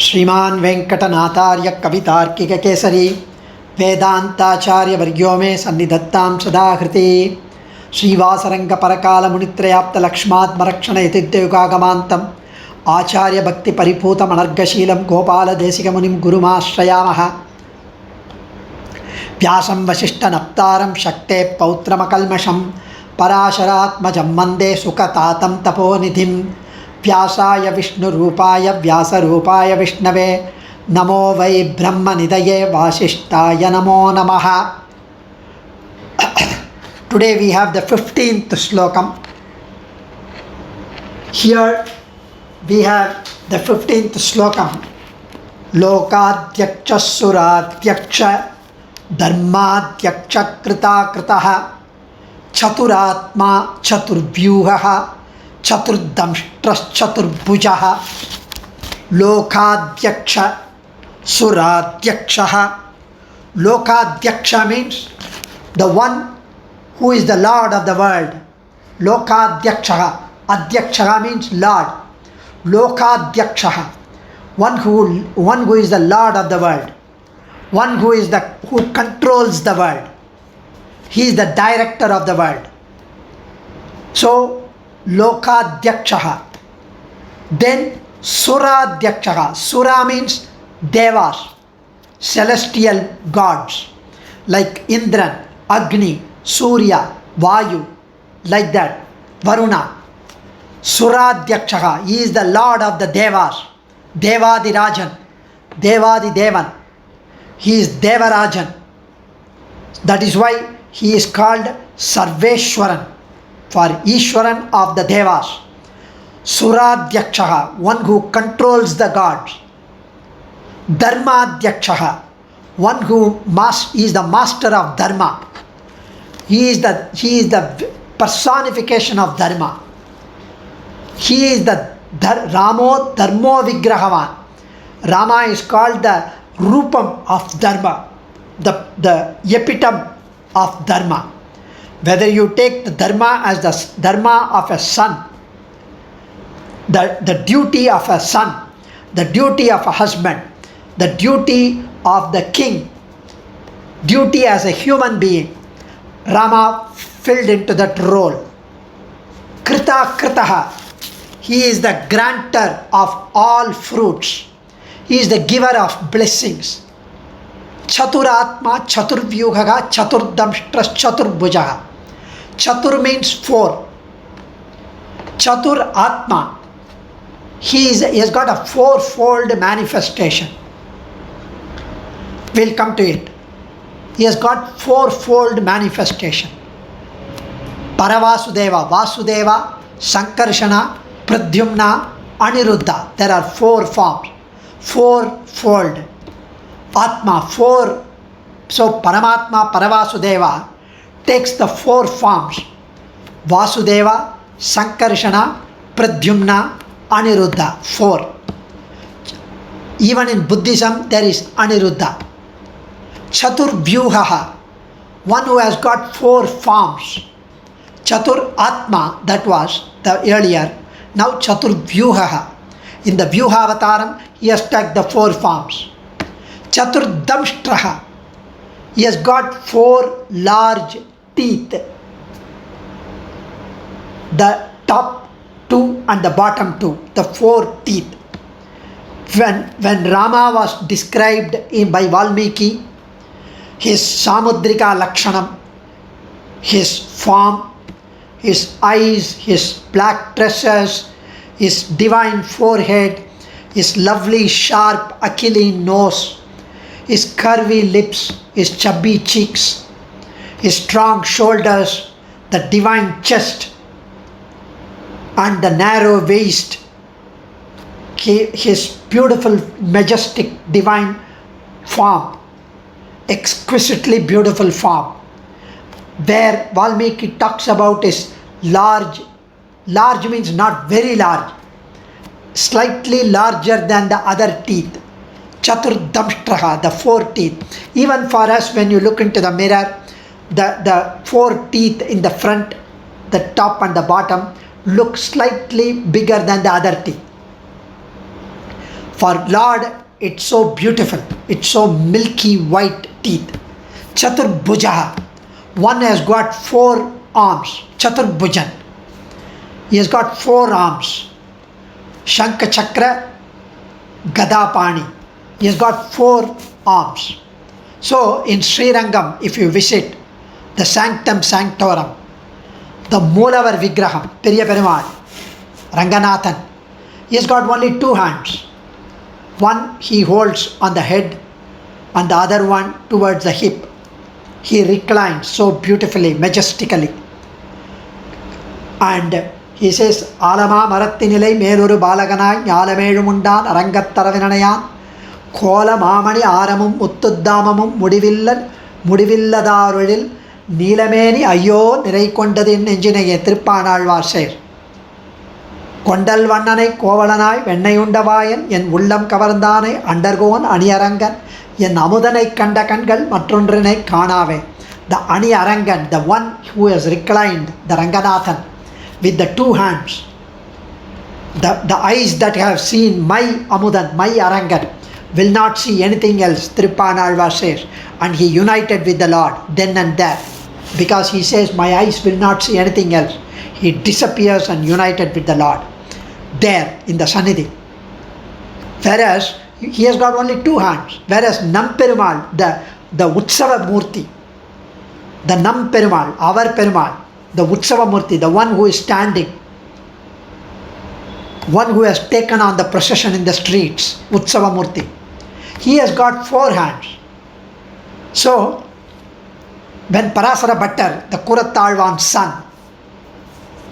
श्रीमान वेंकटनाथार्य कवितार्किक केसरी वेदांताचार्य वर्यो मे सन्निधत्तां सदा हृति श्रीवासरंग परकाल मुनित्रयाप्त लक्ष्मात्मरक्षण यतिद्युगागमान्तम् आचार्य भक्ति परिपूत मनर्गशीलं गोपाल देशिक मुनिं गुरुमाश्रयामः। व्यासं वसिष्ठ नप्तारं शक्ते पौत्रमकल्मषं पराशरात्मजं वन्दे सुखतातं तपोनिधिं। व्यासाय विष्णुरूपाय व्यासरूपाय विष्णवे नमो वै ब्रह्मनिधये वासिष्ठाय नमो नमः। Today we have the 15th slokam. Here we have the 15th slokam. Lokadhyaksha suradhyaksha dharmadhyaksha krita kritaha chaturatma chaturvyuhaha चतुर्दंष्ट्रश्चतुर्भुजः लोकाध्यक्ष सुराध्यक्षः. Lokadyaksh means the one who is the Lord of the world. Lokadyaksh. Adyaksha means Lord. Lokadyaksh, one who is the Lord of the world, one who controls the world. He is the director of the world. So Lokadhyaksha. Then Suradhyaksha. Sura means devas, celestial gods like Indran, Agni, Surya, Vayu, like that, Varuna. Suradhyaksha. He is the lord of the devas, Devadirajan, Devadidevan. He is Devarajan. That is why he is called Sarveshwaran, for Ishwaran of the Devas. Suradhyaksha, one who controls the gods. Dharmadhyaksha, one who is the master of Dharma. He is the personification of Dharma. He is the Ramo Dharmo Vigrahavan. Rama is called the Rupam of Dharma, the epitome of Dharma. Whether you take the dharma as the dharma of a son, the duty of a son, the duty of a husband, the duty of the king, duty as a human being, Rama filled into that role. Krita Kritaha, he is the granter of all fruits. He is the giver of blessings. Chaturatma Chaturvyuhaga Chaturdamstras Chaturbhujaha. Chatur means four. Chatur Atma. He has got a fourfold manifestation. We'll come to it. He has got fourfold manifestation. Paravasudeva, Vasudeva, Sankarshana, Pradyumna, Aniruddha. There are four forms. Fourfold. Atma, four. So Paramatma, Paravasudeva takes the four forms: Vasudeva, Sankarshana, Pradyumna, Aniruddha. Four. Even in Buddhism there is Aniruddha. Chaturvyuhaha, one who has got four forms. Chatur Atma, that was the earlier. Now Chaturvyuhaha. In the Vyuhavataram he has taken the four forms. Chaturdamstraha, he has got four large teeth, the top two and the bottom two, the four teeth. When Rama was described by Valmiki, his Samudrika Lakshanam, his form, his eyes, his black tresses, his divine forehead, his lovely sharp aquiline nose, his curvy lips, his chubby cheeks, his strong shoulders, the divine chest and the narrow waist, his beautiful, majestic, divine form, exquisitely beautiful form. Where Valmiki talks about is large means not very large, slightly larger than the other teeth. Chaturdamstraha, the four teeth. Even for us, when you look into the mirror, the four teeth in the front, the top and the bottom, look slightly bigger than the other teeth. For Lord, it's so beautiful. It's so milky white teeth. Chaturbujaha. One has got 4 arms. Chaturbujan. He has got 4 arms. Shankha Chakra Gadapani. He has got 4 arms. So in Sri Rangam, if you visit the Sanctum Sanctorum, the Moolavar Vigraham, Periya Perumal, Ranganathan, he has got only 2 hands. One he holds on the head and the other one towards the hip. He reclines so beautifully, majestically. And he says, Alama Marattinilai Meluru Balaganai, Yalamedumundan, Arangattaravinanayan, Kola Mamani Aramum, Uttuddamamum, Mudivilladarudil, Nilameni Ayo, Niraikondadin Engineer, Tripanalvar says. Kondal Vandanai, Kovalanai, Venayundavayan, Yen Vullam Kavarandane, Undergoan, Aniarangan, Yen Amudanai Kandakangal, Matrundranai Kanave. The Aniarangan, the one who has reclined, the Ranganathan, with the 2 hands. The eyes that have seen my Amudan, my Arangan, will not see anything else, Tripanalva says. And he united with the Lord then and there. Because he says, my eyes will not see anything else. He disappears and united with the Lord there in the Sannidhi. Whereas he has got only 2 hands. Whereas Namperumal, the Utsava Murti, the Namperumal, our Perumal, the Utsava Murti, the one who is standing, one who has taken on the procession in the streets, Utsava Murti, he has got 4 hands. So, when Parasara Bhattar, the Kurattalwan's son,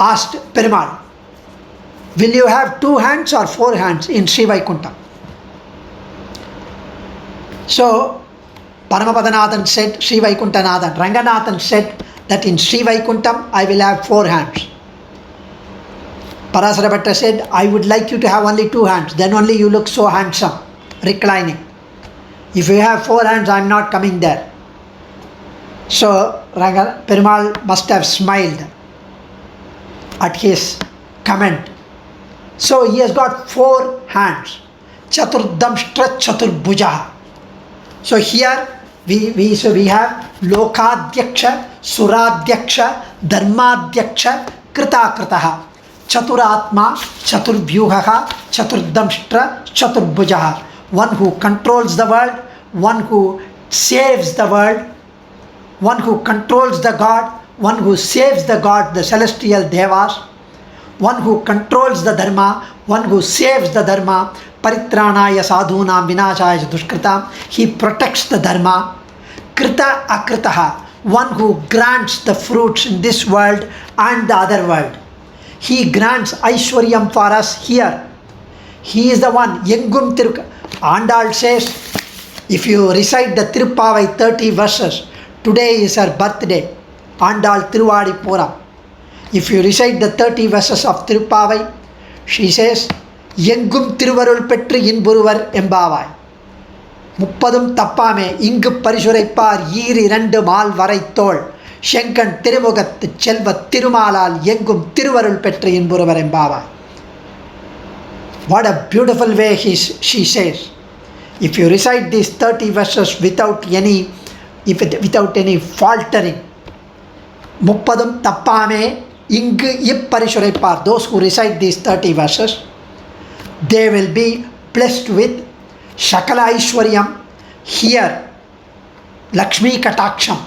asked Perumal, will you have 2 hands or 4 hands in Sri Vaikuntham? So, Paramapadanathan said, Sri Vaikuntanathan, Ranganathan said that in Sri Vaikuntham I will have 4 hands. Parasara Bhatta said, I would like you to have only 2 hands, then only you look so handsome, reclining. If you have 4 hands, I am not coming there. So, Perumal must have smiled at his comment. So, he has got 4 hands. Chaturdamshtra Chaturbujaha. So, here we have Lokadhyaksha, Suradhyaksha, Dharmadhyaksha, Kritakritaha. Chaturatma, Chaturvyuhaha, Chaturdamshtra, Chaturbujaha. One who controls the world, one who saves the world, one who controls the God, one who saves the God, the celestial devas, one who controls the dharma, one who saves the dharma, paritranaya sadhunam vinashaya dushkritam, he protects the dharma, krita akritaha, one who grants the fruits in this world and the other world. He grants Aishwaryam for us here. He is the one. Yengum Tiruk. Andal says, if you recite the Tirupavai 30 verses, today is her birthday. Andal Tiruvadi Puram. If you recite the 30 verses of Tirupavai, she says, Yengum Tiruvarul Petri Inburuvar Embavai. Muppadum Tappame Ingu Parishuraipar Yiri Rendu Mal Varaitol. Shenkan Tirumugat Chelva Tirumalal Yengum Tiruvarul Petri Inburuvar Embavai. What a beautiful way she says. If you recite these 30 verses without any faltering, Muppadum Tappame Ingu Ipparishuraipar, those who recite these 30 verses, they will be blessed with Shakala Aishwaryam. Here, Lakshmi Kataksham,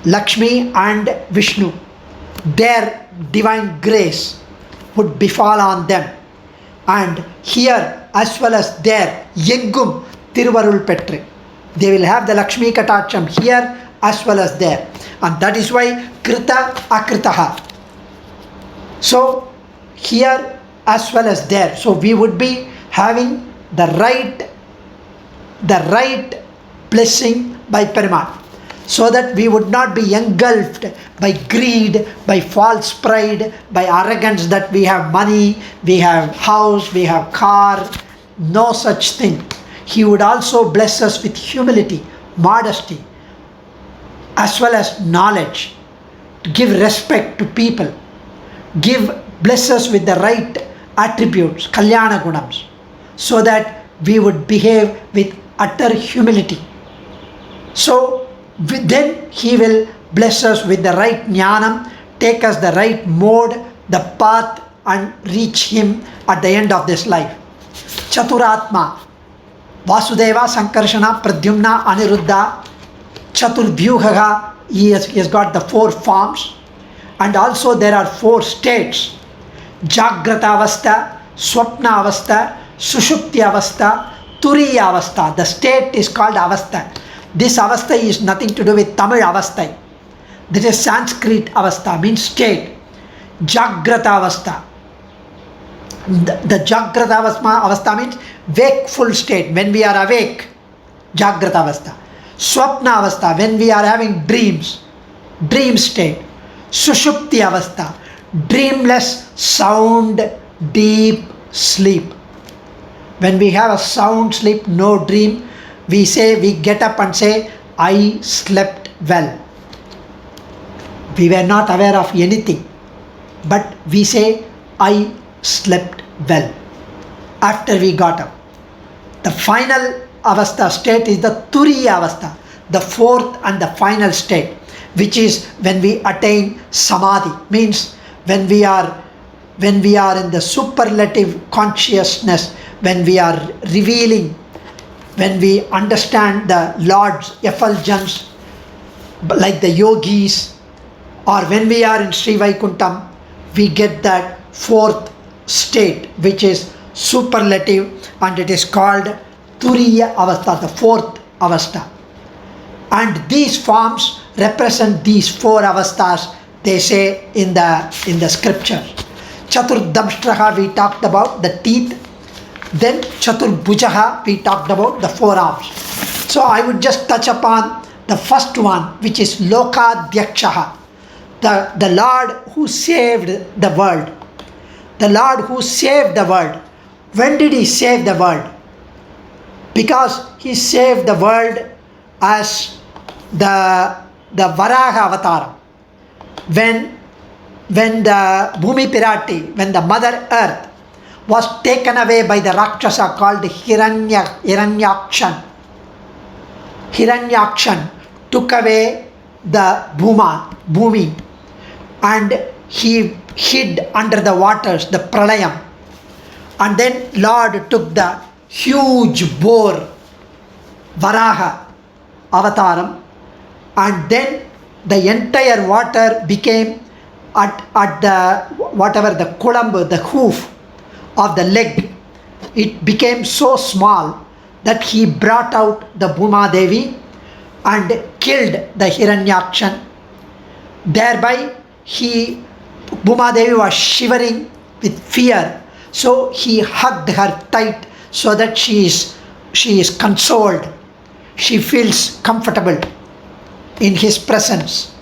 Lakshmi and Vishnu, their divine grace would befall on them. And here as well as there, Yengum Tiruvarul Petri, they will have the Lakshmi Kataksham here as well as there. And that is why Krita Akritaha. So here as well as there. So we would be having the right blessing by Perumal, so that we would not be engulfed by greed, by false pride, by arrogance that we have money, we have house, we have car. No such thing. He would also bless us with humility, modesty, as well as knowledge, to give respect to people, bless us with the right attributes, Kalyana Gunams, so that we would behave with utter humility. So then he will bless us with the right jnanam, take us the right mode, the path, and reach him at the end of this life. Chaturatma, Vasudeva, Sankarshana, Pradyumna, Aniruddha, Chaturbhyuhaga, he has got the 4 forms, and also there are 4 states: Jagrata Avastha, Swapna Avastha, Sushupti Avastha, Turiya Avastha. The state is called Avastha. This Avastha is nothing to do with Tamil Avastha. This is Sanskrit Avastha, means state. Jagrata Avastha. The Jagrata Avastha means wakeful state, when we are awake. Jagrata Avastha. Swapna Avastha, when we are having dreams, dream state. Sushupti Avastha, dreamless, sound, deep sleep. When we have a sound sleep, no dream, we get up and say, I slept well. We were not aware of anything, but we say, I slept well after we got up. The final avastha state is the Turiya Avastha, the 4th and the final state, which is when we attain Samadhi, means when we are in the superlative consciousness, when we are revealing, when we understand the Lord's effulgence like the yogis, or when we are in Sri Vaikuntham, we get that 4th state, which is superlative, and it is called Turiya Avastha, the 4th Avastha. And these forms represent these 4 avasthas, they say in the scripture. Chaturdamshtraha, we talked about the teeth. Then Chaturbhujaha, we talked about the 4 arms. So I would just touch upon the first one, which is Lokadhyakshaha, the Lord who saved the world. The Lord who saved the world. When did he save the world? Because he saved the world as the Varaha Avataram. When the Bhumi Pirati, when the Mother Earth was taken away by the Rakshasa called Hiranyakshan. Hiranyakshan took away the Bhumi, and he hid under the waters, the Pralayam. And then Lord took the huge boar, Varaha Avataram, and then the entire water became at the whatever the kulambu, the hoof of the leg, it became so small that he brought out the Bhuma Devi and killed the Hiranyakshan. Thereby Bhuma Devi was shivering with fear, so he hugged her tight so that she is consoled. She feels comfortable in his presence.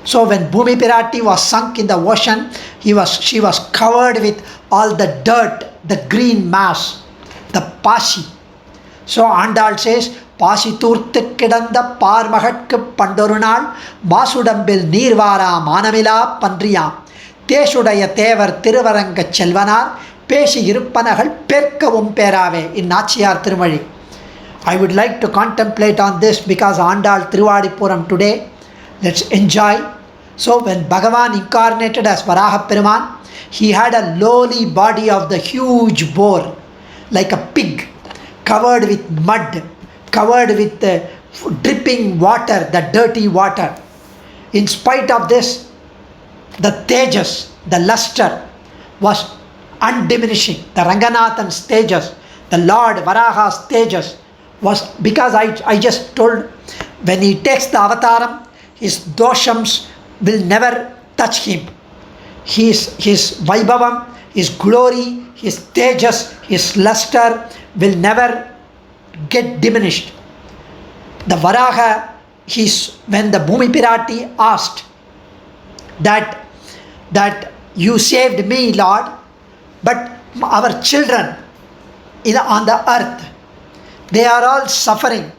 So when Bhumi Pirati was sunk in the ocean, she was covered with all the dirt, the green mass, the Pashi. So Andal says, Pashi Turthu Kidanda Parmahatku Pandorunal Masudambil Nirvara Manamila Pandriyam Teshudaya Tevar Tiruvaranga Chelvanar Peshi Irupanagal Perkavum Perave in Nachiyar Tirumali. I would like to contemplate on this because Andal Trivadipuram today. Let's enjoy. So when Bhagavan incarnated as Varaha Peruman, he had a lowly body of the huge boar, like a pig, covered with mud, covered with dripping water, the dirty water. In spite of this, the tejas, the luster was undiminishing. The Ranganathan's tejas, the Lord Varaha's tejas was, because I just told, when he takes the avataram, his doshams will never touch him. His vaibhavam, his glory, his tejas, his luster will never get diminished. The Varaha, when the Bhumi Pirati asked that you saved me, Lord, but our children on the earth, they are all suffering.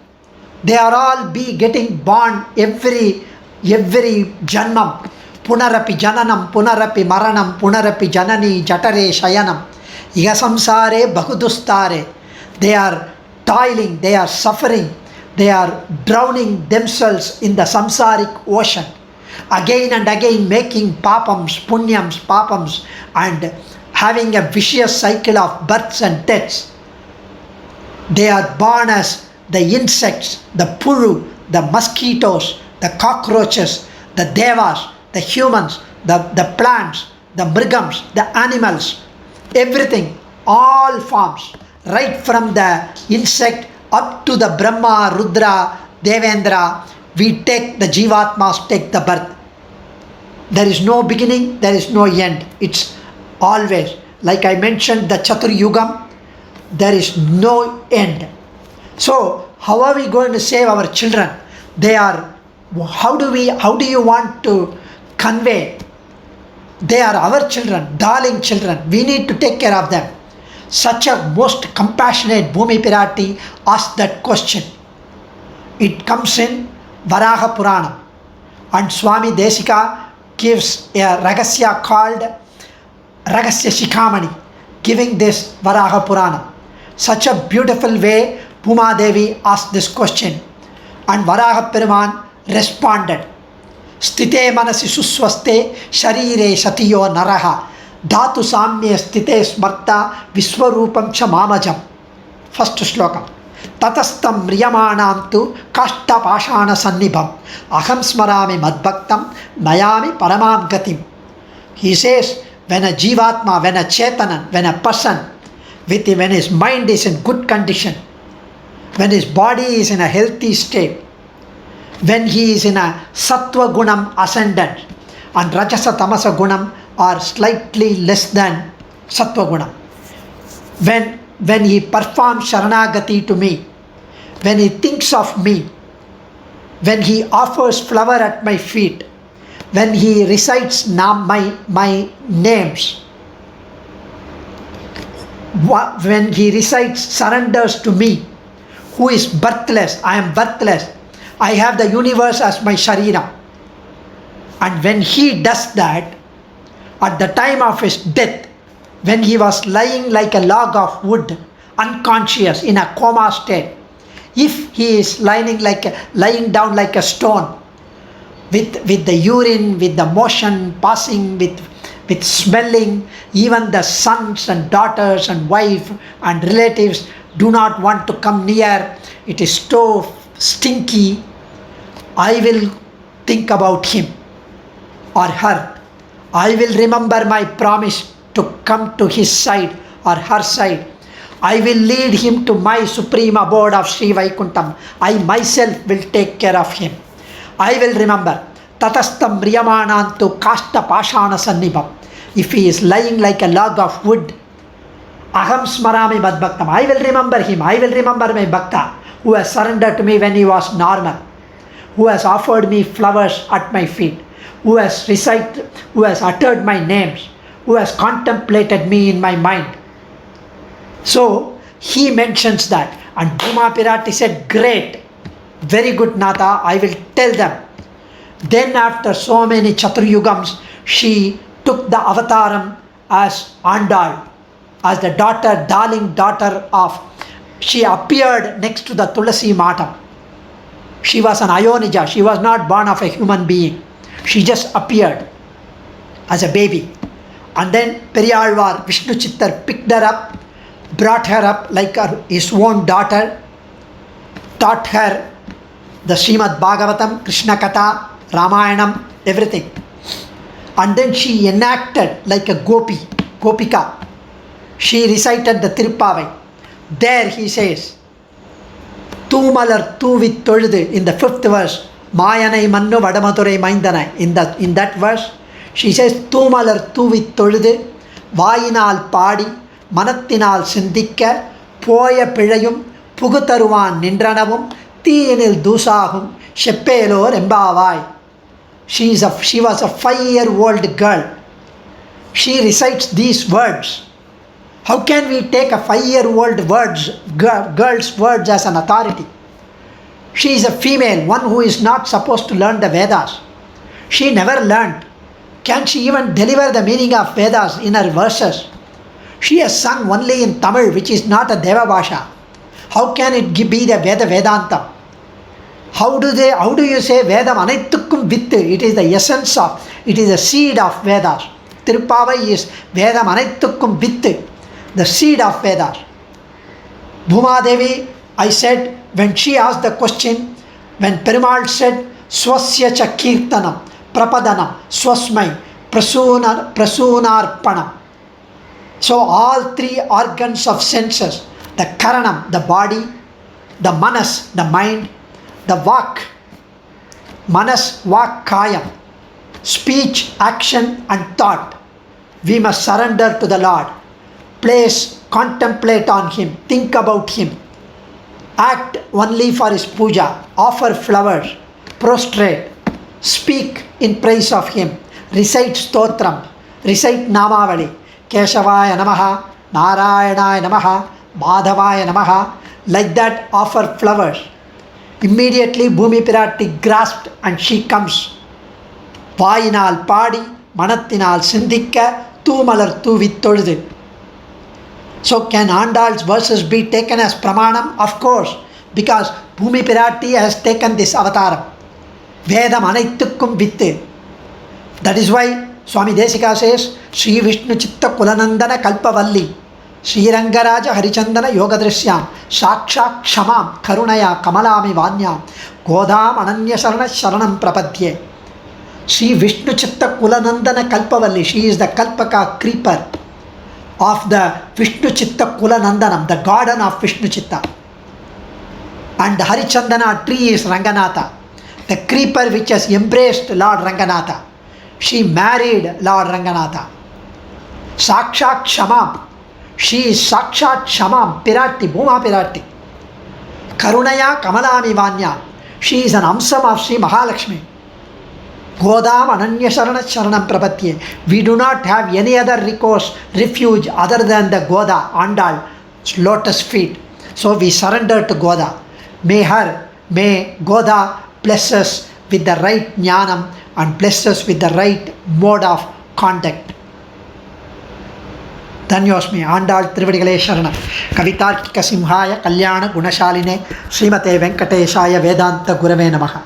They are all getting born every janmam. Punarapi jananam, punarapi maranam, punarapi janani, jatare shayanam. Iha samsare bahudustare. They are toiling, they are suffering, they are drowning themselves in the samsaric ocean. Again and again making papams, punyams, papams, and having a vicious cycle of births and deaths. They are born as the insects, the puru, the mosquitoes, the cockroaches, the devas, the humans, the plants, the mrigams, the animals, everything, all forms, right from the insect up to the Brahma, Rudra, Devendra. We take the Jivatmas, take the birth. There is no beginning, there is no end. It's always, like I mentioned, the Chatur Yugam, there is no end. So, how are we going to save our children? They are, how do you want to convey? They are our children, darling children. We need to take care of them. Such a most compassionate Bhumi Pirati asked that question. It comes in Varaha Puranam. And Swami Desika gives a Ragasya called Ragasya Shikhamani, giving this Varaha Puranam. Such a beautiful way Bhuma Devi asked this question. And Varaha Peruman responded. Stite manasi suswaste sharire satiyo naraha dhatu samye stite smarta viswarupam cha mamajam. First slokam. Tatastam riyamanam tu kashta pashana sannibham aham smarami madbhaktam nayami paramam gatim. He says, when a jivatma, when a chetanan, when a person, when his mind is in good condition, when his body is in a healthy state, when he is in a sattva gunam ascendant and rajasa tamasa gunam are slightly less than sattva gunam, when he performs sharanagati to me, when he thinks of me, when he offers flower at my feet, when he recites my names, when he recites, surrenders to me, who is birthless, I am birthless, I have the universe as my sharira. And when he does that, at the time of his death, when he was lying like a log of wood, unconscious, in a coma state, if he is lying down like a stone, with the urine, with the motion passing, with smelling, even the sons and daughters and wife and relatives do not want to come near, it is so stinky, I will think about him or her. I will remember my promise to come to his side or her side. I will lead him to my supreme abode of Sri Vaikuntham. I myself will take care of him. I will remember. Tatastam riyamanantu kasta pashana sannibham. If he is lying like a log of wood, aham smarami madbhaktam. I will remember him. I will remember my bhakta who has surrendered to me when he was normal, who has offered me flowers at my feet, who has uttered my names, who has contemplated me in my mind. So he mentions that, and Bhuma Pirati said, great, very good Nata, I will tell them. Then after so many Chaturyugams, she took the avataram as Andal, as the daughter, darling daughter of, she appeared next to the Tulasi Matam. She was an Ayonija, she was not born of a human being. She just appeared as a baby. And then Periyalvar, Vishnu Chittar picked her up, brought her up like his own daughter, taught her the Srimad Bhagavatam, Krishna Katha, Ramayanam, everything. And then she enacted like a Gopika. She recited the Tirupavai. There he says, Toomalar Tuvit Toludu, in the 5th verse, Mayanai Mannu Vadamature Maindanai. In that verse, she says, Toomalar Tuvit Toludu, Vayinal Padi, Manathinal Sindhikka, Poya Pidayum, Pugutaruvan Nindranavum, Teenil Dusahum, Sheppelor Embavai. She was a 5-year-old girl. She recites these words. How can we take a 5-year-old girl's words as an authority? She is a female, one who is not supposed to learn the Vedas. She never learned. Can she even deliver the meaning of Vedas in her verses? She has sung only in Tamil, which is not a Deva Bhasha. How can it be the Vedantam? How do you say Vedam Anaittukkum Vittu? It is the essence of, it is the seed of Vedas. Tirupavai is Vedam Anaittukkum Vittu, the seed of Vedas. Bhuma Devi, I said, when she asked the question, when Perumal said, Swasya cha kirtanam, prapadanam, swasmai, prasunarpanam. So all three organs of senses, the karanam, the body, the manas, the mind, the vak, manas, vak, kayam, speech, action and thought, we must surrender to the Lord. Place, contemplate on Him, think about Him, act only for His puja, offer flowers, prostrate, speak in praise of Him, recite stotram, recite namavali, Keshavaya Namaha, Narayanaya Namaha, Madhavaya Namaha, like that offer flowers. Immediately Bhumi Pirati grasped and she comes. Vaayinal paadi, manathinal sindhikka, toomalar tuvittoழுது. So can Andal's verses be taken as pramanam? Of course, because Bhumi Pirati has taken this avataram. Vedam anaittukkum vittu. That is why Swami Desika says, Sri Vishnu Chitta Kulanandana Kalpavalli, Sri Rangaraja Harichandana Yogadrishyam, Saksha Kshamam, Karunaya Kamalami Vanyam, Godam Ananya Sarana Sharanam Prapadye. Sri Vishnu Chitta Kulanandana Kalpavalli, she is the Kalpaka creeper of the Vishnu Chitta Kulanandanam, the garden of Vishnu Chitta. And the Harichandana tree is Ranganatha, the creeper which has embraced Lord Ranganatha. She married Lord Ranganatha. Sakshat Shamam. She is Sakshat Shamam, Pirati, Bhuma Pirati. Karunaya Kamalami Vanya. She is an Amsam of Sri Mahalakshmi. Godam Ananya Sarana Sharanam Prapatye. We do not have any other recourse, refuge other than the Goda, Andal, lotus feet. So we surrender to Goda. May Goda bless us with the right jnanam and bless us with the right mode of conduct. Dhanyosmi, Andal Trivadigalé Sharanam. Kavitarkika Simhaya Kalyana Gunashaline Srimate Venkateshaya Vedanta Gurave Namaha.